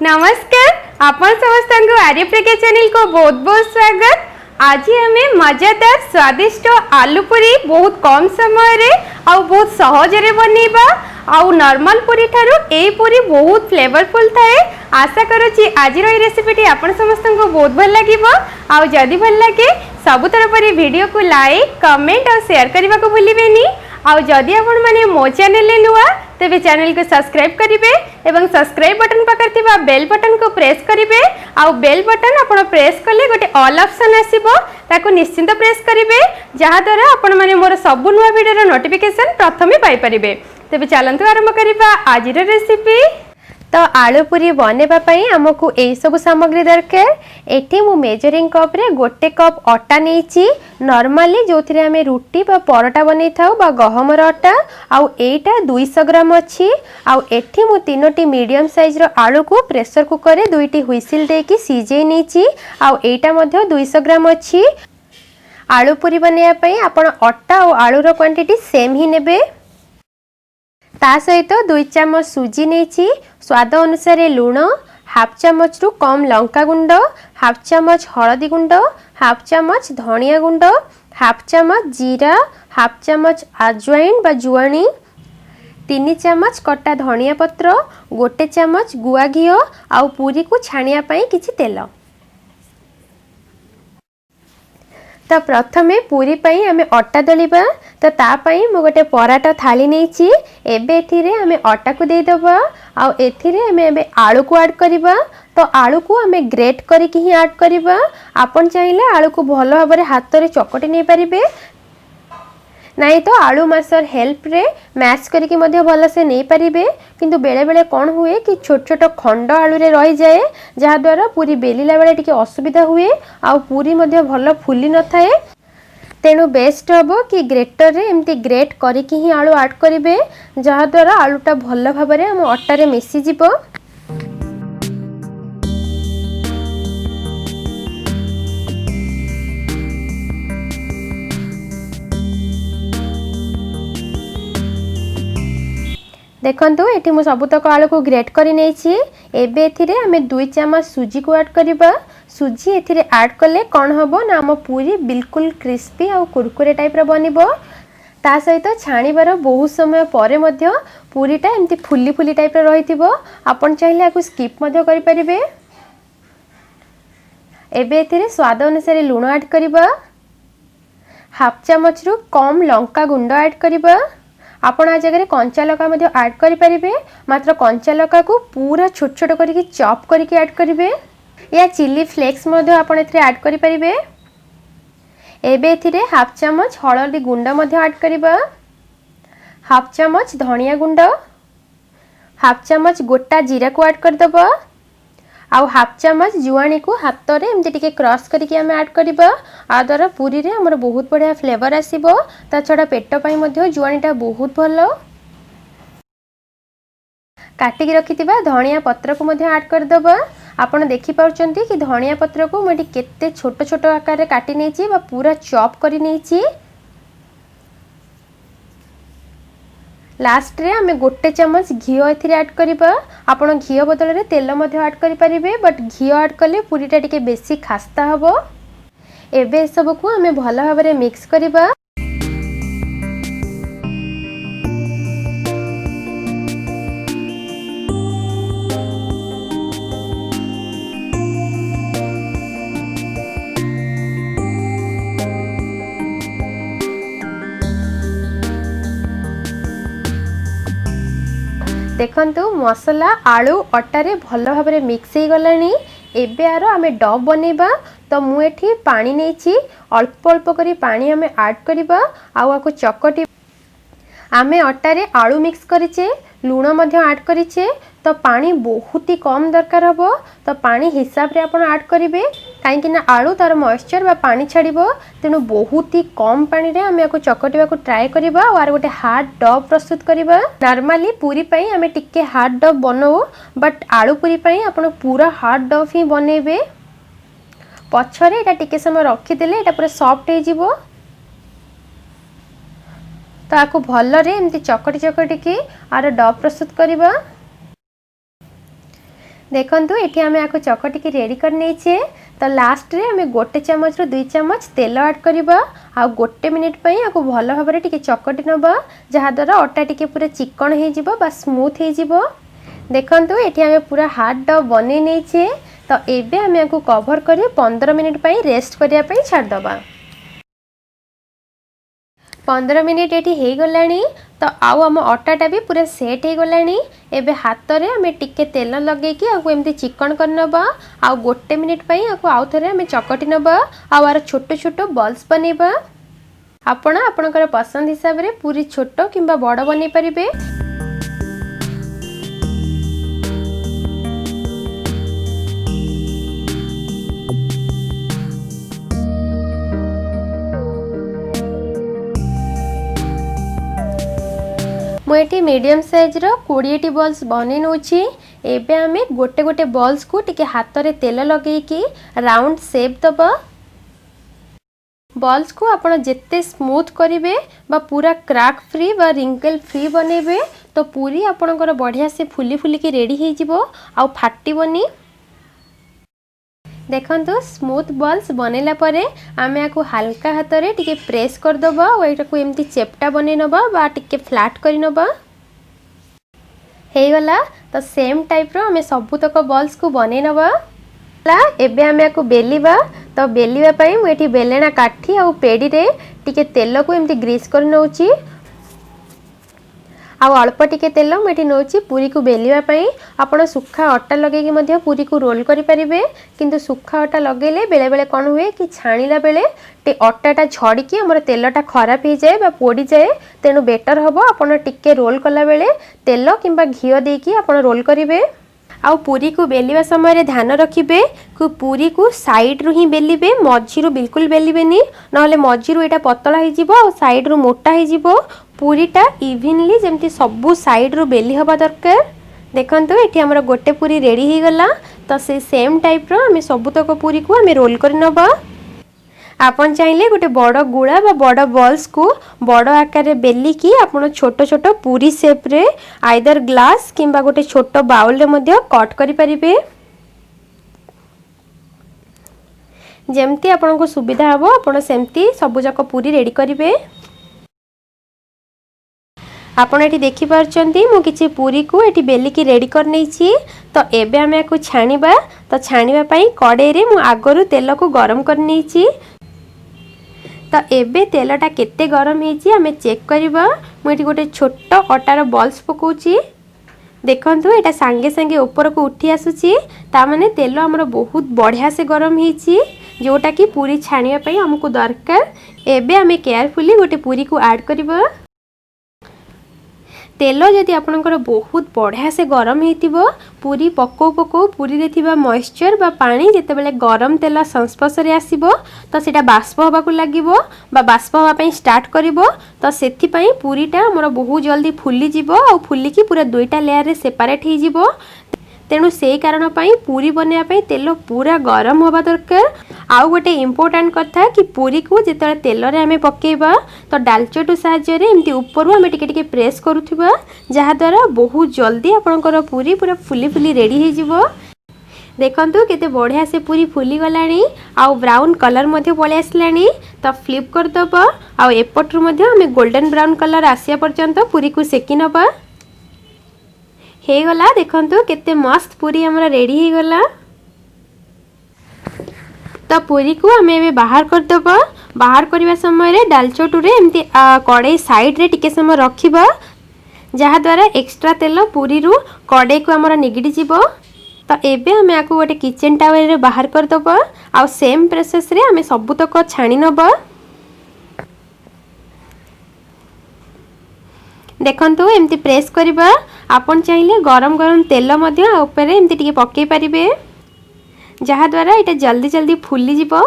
नमस्कार आपण समस्त को आर्यप्रिया चैनल को बहुत बहुत स्वागत। आज हमें मजेदार स्वादिष्ट आलू पूरी बहुत कम समय रे आ बहुत सहज रे बनैबा। आउ नॉर्मल पूरी ठारू ए पूरी बहुत फ्लेवरफुल थाए। आशा करूची आज रेसिपीटी आपण समस्त को बहुत भल लागिबो। आउ जदी भल लागे सबुतर परी वीडियो को लाइक कमेंट और शेयर करबा को भूलिबेनी। आउ जदी आपण माने मो चैनल ले नुआ तेबे चैनल को सब्सक्राइब करिवे एवं सब्सक्राइब बटन पाकर थिबा बेल बटन को प्रेस करिवे। आउ बेल बटन आपण प्रेस कले गोटे ऑल ऑप्शन आसीबो ताको निश्चिंत प्रेस करिवे जहा द्वारा आपण माने मोर सब नुआ वीडियो रो नोटिफिकेशन प्रथमे पाई परिबे। तेबे चलंतु आरंभ करिबा आज रो रेसिपी। तो आलू पूरी बनेबा पई हमकु एई सब सामग्री दरकार। एठी मु मेजरिंग कप रे गोटे कप आटा नेची। नॉर्मली जोथिरे हमें रुटी बा परोटा बनै थाउ बा गहमर आटा। आउ एटा 200 ग्राम अछि। आउ एठी मु तीनोटी मीडियम साइज रो आलू को प्रेशर कुकर रे दुईटी हुइसिल देकी सिझेई नेची। आउ एटा मध्ये 200 ग्राम अछि। आलू पूरी बनेया पई आपण आटा और आलू रो क्वांटिटी सेम ही नेबे। ता सहित 2 चम्मच सुजी नेची। स्वाद अनुसार लूण, हाफ चम्मच रु कम लंका गुंड, हाफ चम्मच हळदी गुंड, हाफ चम्मच धनिया गुंड, हाफ चम्मच जीरा, हाफ चम्मच अजवाइन बा जुआनी, 3 चम्मच कटा धनिया पत्र, गोटे चम्मच गुआ घी आउ पूरी को छाणिया पई किछि तेल। तो प्रथमे पूरी पई हमें आटा दलिबा। तो ता पई मु गोटे पराटा थाली नेची। एबे एथिरे हमें आटा को दे दबा। आउ एथिरे हमें एबे आलू को ऐड करिबा। तो आलू को हमें ग्रेट करके ही ऐड करिबा। आपण चाहिले आलू को भलो भाबरे हाथ रे चकटी नै परिबे, नहीं तो आलू मासर हेल्प रे मैश करके मध्य भल से नहीं पारिबे। किंतु बेले बेले कौन हुए कि छोट छोट खंड आलू रे रही जाए जहा द्वारा पूरी बेलिला बेले टिके असुविधा हुए आ पूरी मध्य भल फुली न थाए। तेणु बेस्ट हबो कि ग्रेटर रे एमती ग्रेट करके ही आलू ऐड करिवे जहा द्वारा आलूटा भल भाबरे हम आटा रे मिसी जिवो। देखंतु एठी मु सबुतक आलू को ग्रेट करी नेछि। एबे एथिरे हमें 2 चम्मच सुजी को ऐड करिबा। सुजी एथिरे ऐड कले कोन हबो ना हम पूरी बिल्कुल क्रिस्पी और कुरकुरे टाइप रो बनिबो। ता सहित छाणीबार बहुत समय परे मध्य पूरीटा एमती फुली फुली टाइप रो रहिथिबो। आपण चाहिले आकु स्किप मध्य करि परिबे। एबे एथिरे स्वाद अनुसार लूण ऐड करिबा। हाफ चम्मच रु कम लंका गुंड ऐड करिबा। आपण आ जगह कंचा लका मध्य ऐड करि परिबे, मात्र कंचा लका को पूरा छोट छोट करके चॉप करके ऐड करिवे या चिली फ्लेक्स मध्य आपण एथिरे ऐड करि परिबे। एबे एथिरे हाफ चम्मच हळदी गुंड मध्य ऐड करिबा, हाफ चम्मच धनिया गुंड, हाफ चम्मच गोटा जीरा को ऐड कर दबा आउ हाफ चम्मच जुआनी को हाथ रे एमती टिके क्रॉस करके हमें ऐड करिबा। आ द्वारा पूरी रे हमर बहुत बढ़िया फ्लेवर आसीबो। ता छडा पेट पई मध्य जुआनीटा बहुत भलो। काटी के रखितिबा धनिया पत्र को मध्य ऐड कर दबा। आपण देखि पाउचंती कि धनिया पत्र को मटी केते छोट छोट आकार रे काटी नेची बा पूरा चॉप करी नेची। लास्ट रे हमें गोटे चम्मच घी एथिरे ऐड करिबा। आपण घी बदल रे तेल मध्य ऐड करि परिबे, बट घी ऐड कले पूरीटा टिके बेसी खास्ता हबो। एबे सब को हमें भलो भाबरे मिक्स करिबा। देखंतु मसला आलू आटा रे भलो भाबरे मिक्स हे गलानी। एबे आरो हमें डो बनेबा। तो मु एठी पानी नेछि, अल्प अल्प करी पानी हमें ऐड करिबा आउ आको चकटी। आमे आटा रे आलू मिक्स करिचे, लूण मध्य ऐड करिचे। तो पानी बहुत ही कम दरकार हबो। तो पानी हिसाब रे आपण ऐड करिवे काहेकि ना आलू तार मॉइस्चर बा पानी छाड़िबो। तेनु बहुत ही कम पानी रे हमें को चकटिबा को ट्राई करिबा और गोटे हार्ड डो प्रस्तुत करिबा। नॉर्मली पूरी पई हमें टिके हार्ड डो बनाओ, बट आलू पूरी पई आपण पूरा हार्ड डो ही बनेबे। पछरे एटा टिके समय रखि देले एटा पूरा सॉफ्ट हे जिवो। तो आपको भल एमती चकटी चकटी की आर डो प्रस्तुत करवा। देखंतु एठी आमे आको चकटिकी रेडी कर नेछे। तो लास्ट रे आमे 1 चम्मच रो 2 चम्मच तेल ऐड करबा आ 1 मिनिट पई आको भलो भाबरे टिके चकटी नबा जहा द्वारा आटा टिके पूरा चिकन हे जिवो बा स्मूथ हे जिवो। देखंतु एठी आमे पूरा हार्ड डो बने नेछे। तो एबे आमे आको कवर करी 15 मिनिट पई रेस्ट करिया पई छाड़ दबा। 15 मिनिट एठी हे गलानी। तो आउ आम अटाटा भी पूरा सेट हो गलानी। एबे हाथ रे आमे टिके तेल लगे कि आको एमती चिकन कर नबा आ 1 मिनिट पई आको आउ थरे आमे चकटी नबा आ आर छोटो छोटो बॉल्स बनेबा। आपण आपनकर पसंद हिसाब रे पूरी छोटो किंबा बड़ बनै परिबे। मुझे मीडियम साइज रो 20 बॉल्स बने नौची। एबे आमे गोटे गोटे बॉल्स को टिके हाथ रे तेल लगे कि राउंड शेप दबा। बॉल्स को आपण जेते स्मूथ करिवे बा पूरा क्रैक फ्री बा रिंकल फ्री बनेबे तो पूरी आपणकर बढ़िया से फुली फुली की रेडी हे जिवो आ फाटिबनी। देखंतु स्मूथ बॉल्स बनेला परे आमे आको हल्का हाथ रे टिके प्रेस कर दबा और एटा को एमती चेपटा बने नबा बा टिके फ्लैट करि नबा। हे गला तो सेम टाइप रो आमे सबुतक बॉल्स को बने नबा। एबे आमे आको बेलिबा। तो बेलिबा पई मु एठी बेलेना काठी आ पेडी रे टिके तेल को एमती ग्रीस कर नउची आ अल्प टिके तेल मुझे नौची पूरी को बेलिया पई। आपण सुखा अटा लगे कि पूरी को रोल करि परिबे किंतु सुखा अटा लगेले बेले बेले कौन हुए कि छाणीला बेले टे अटाटा झड़ी कि हमर तेलटा खराब हो जाए बा पोड़ी जाए। तेणु बेटर हबो आपण टिके रोल कला बेले तेल किंबा घियो दे कि आपण रोल करिवे। आउ पूरी को बेलिबा समय ध्यान रखिबे कि पूरी को साइड रु ही बेलिबे मझी बिल्कुल बेलिबेनी नहले मझी एटा पतला हो जिवो आ साइड रु मोटा हो जिवो। पूरीटा इवनली जेमती सबु साइड रु बेली हबा दरकार। देखंतु एठी हमर गोटे पूरी रेडी ही गला। तो से सेम टाइप रो हमें सबुतक पूरी को हमें रोल कर नबा। आपन चाहिले गोटे बड़ गुड़ा बा बड़ बॉल्स को बड़ आकार रे बेली की आपण छोटो छोटो पूरी शेप रे आइदर ग्लास किंबा गोटे छोटो बाउल रे मध्य कट करि परिबे। जेमती आपण को सुविधा हबो आपण सेमती सबु जक पूरी रेडी करिवे। आपण एठी देखि पारचंती मु किछि पूरी को एठी बेली की रेडी कर नेछि। तो एबे हमें आको छाणीबा। तो छाणीबा पई कड़े रे मु आगरु तेल को गरम कर नेछि। तो एबे तेलटा केते गरम हेछि हमें चेक करबा। मु एठी गोटे छोटो अटार बॉल्स पकोछि। देखंतु एटा संगे संगे ऊपर को उठी आसुछि ता माने तेल हमर बहुत बढ़िया से गरम हेछि जोटा कि पूरी छाणीबा पई हमकु दरकार। एबे हमें केयरफुली गोटे पूरी को ऐड करबा। तेल जदि आपनकर बहुत बढ़िया से गरम हेतिबो पूरी पको पको पूरी रे थिबा मॉइस्चर बा पानी जेते बेले गरम तेल संस्पर्श रे आसीबो तो सेटा बाष्प होबा को लागिबो बा बाष्प होबा पई स्टार्ट करिवो। तो सेथि पई पूरीटा हमर बहुत जल्दी फुली जिवो आ फुली की पूरा दुईटा लेयर रे सेपरेट हे जिवो। तेणु से कारण पई पूरी बनिया पई तेल पूरा गरम होबा दरकार। आउ गोटे इम्पोर्टेंट कथा कि पूरी को जेते तेल रे हमें पकेबा तो डालचटू साहाय्य रे एमती ऊपर हमें टिके टिके प्रेस करूथिबा जहा द्वारा बहुत जल्दी आपनकर पूरी पूरा फुली फुली रेडी हे जिवो। देखंतु केते बढ़िया से पूरी फुली गलानी आउ ब्राउन कलर मध्ये पळे आसलानी। तो फ्लिप कर दबा आउ एपटरु मध्ये हमें गोल्डन ब्राउन कलर आसिया पर्यंत पूरी को सेकी नबा। हे गला देखंतु केते मस्त पूरी हमरा रेडी हे गला। तो पूरी को हमें एबे बाहर कर दबा। बाहर करबा समय रे डालचटू रे एमती कड़े साइड रे टिके समय रखिबा जहा द्वारा एक्स्ट्रा तेल पूरी रु कड़े को हमरा निगडी जिवो। तो एबे हमें आको गोटे किचन टावल रे बाहर कर दबा आ सेम प्रोसेस रे हमें सबुतक छाणी नबा। देखंतु एमती प्रेस करबा। आपन चाहिले गरम गरम तेल मध्ये ऊपर एमती टिके पक्के परिबे जहा द्वारा एटा जल्दी जल्दी फुली जिवो।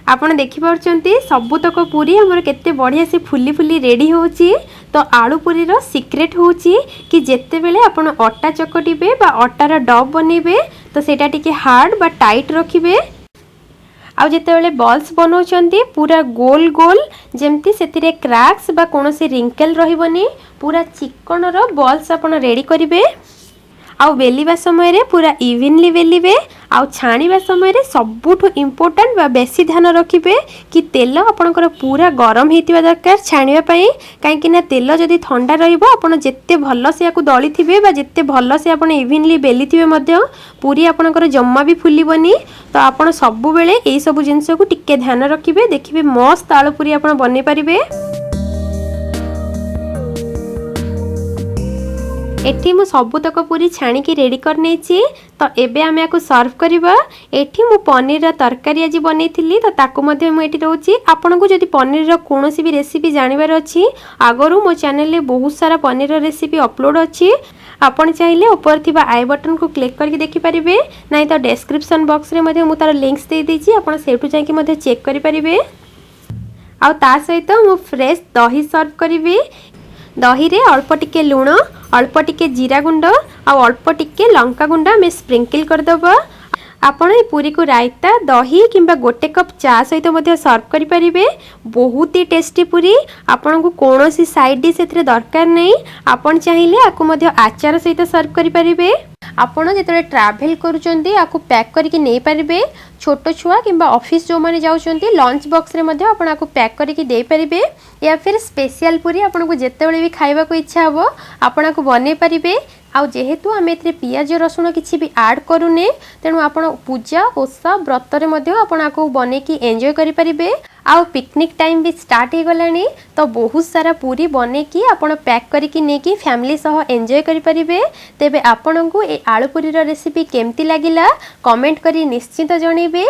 आपण देखि पाउचंती सबुतक पूरी हमर केते बढ़िया से फुली फुली रेडी होची। तो आलू पूरी रो सीक्रेट होची कि जेते बेले आपण अटा चकटिबे बा अटार डो बनेबे तो सेटा टिके हार्ड बा टाइट रखिबे। आउ जेते बेले बॉल्स बनाउचंती पूरा गोल गोल जेमती सेतिरे क्रैक्स बा कोनोसी रिंकल रहिबनी पूरा चिकन रो बॉल्स आपण रेडी करिवे। आउ बेलिबा समय पूरा इवनली बेलिबे। आउ छाणीबा समय सबुठु इम्पोर्टेंट बा बेसी ध्यान रखिबे कि तेल आपणकर पूरा गरम होइतिबा दरकार छाणीबा पई। काहेकि ना तेल जदि ठंडा रहिबो आपण जेते भल से याकु दळी थिबे बा जेते भल से आपण इवनली बेली थिबे मध्य पूरी आपणकर जम्मा भी फुलिबनी। तो आपण सबु बेले एई सब जिंस को टिके ध्यान रखिबे, देखिबे मस्त आलू पूरी आपण बनै परिबे। एठी मु सबुतक पूरी छाणिकी रेडी कर नेछि। तो एबे आमे याकु सर्व करबा। एठी मु पनीर तरकारी आज बनैथिली, तो ताकु मध्ये मु एठी रहउछि। आपनको जदि पनीर रो कोनोसी भी रेसिपी जानिबार अछि, आगरु मो चैनल रे बहुत सारा पनीर रेसिपी अपलोड अछि। आपण चाहिले ऊपर थिबा आई बटन को क्लिक करके देखि परिबे, नाही तो डिस्क्रिप्शन बॉक्स रे मध्ये मु तार लिंक्स दे देछि, आपण सेठु जाई कि मध्ये चेक करि परिबे। आ ता सहित मु फ्रेश दही सर्व करिवे। दही रे अल्प टिके लूण, अल्प टिके जीरा गुंड और अल्प टिके लंका गुंड में स्प्रिंकल कर दबा। आपण ए पूरी को रायता दही किंबा गोटे कप चा सहित मध्ये सर्व करि परिबे। बहुत ही टेस्टी पूरी। आपण को कोनोसी साइड डिश एथरे दरकार नै। आपण चाहिले आकु मध्ये आचार सहित सर्व करि परिबे। आपण जेतले ट्रैवल करूचंती आकु पैक करके नै परिबे। छोटो छुआ किंबा ऑफिस जो माने जाउचंती लंच बॉक्स रे मध्ये आपण आकु पैक करके दे परिबे, या फिर स्पेशल पूरी आपण को जेतेबेले भी खाइबा को इच्छा हबो आपण आकु बनै परिबे। आउ जेहेतु आमे एथरे पियाज रसुण किछि भी ऐड करूने, तेनु आपण पूजा ओसा व्रत रे मध्ये आपण आकु बनै की एन्जॉय करि परिबे। आउ पिकनिक टाइम भी स्टार्ट हो गलानी, तो बहुत सारा पूरी बनै की आपण पैक करके नेकी फैमिली सह एन्जॉय करि परिबे। तेबे आपण को ए आलू पूरी रो रेसिपी केमती लागिला कमेंट करी निश्चित जणैबे।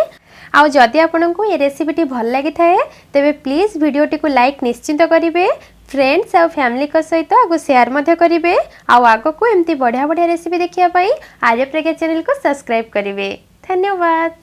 आउ जदि आपण को ये रेसिपी भल लागि थाए तेबे प्लीज वीडियो टी को लाइक निश्चित करिवे। फ्रेंड्स और फैमिली को सहित आगो शेयर मध्य करिवे। आउ आगो को एमती बढ़िया बढ़िया रेसिपी देखिया पई आर्यप्रज्ञा चैनल को सब्सक्राइब करिवे। धन्यवाद।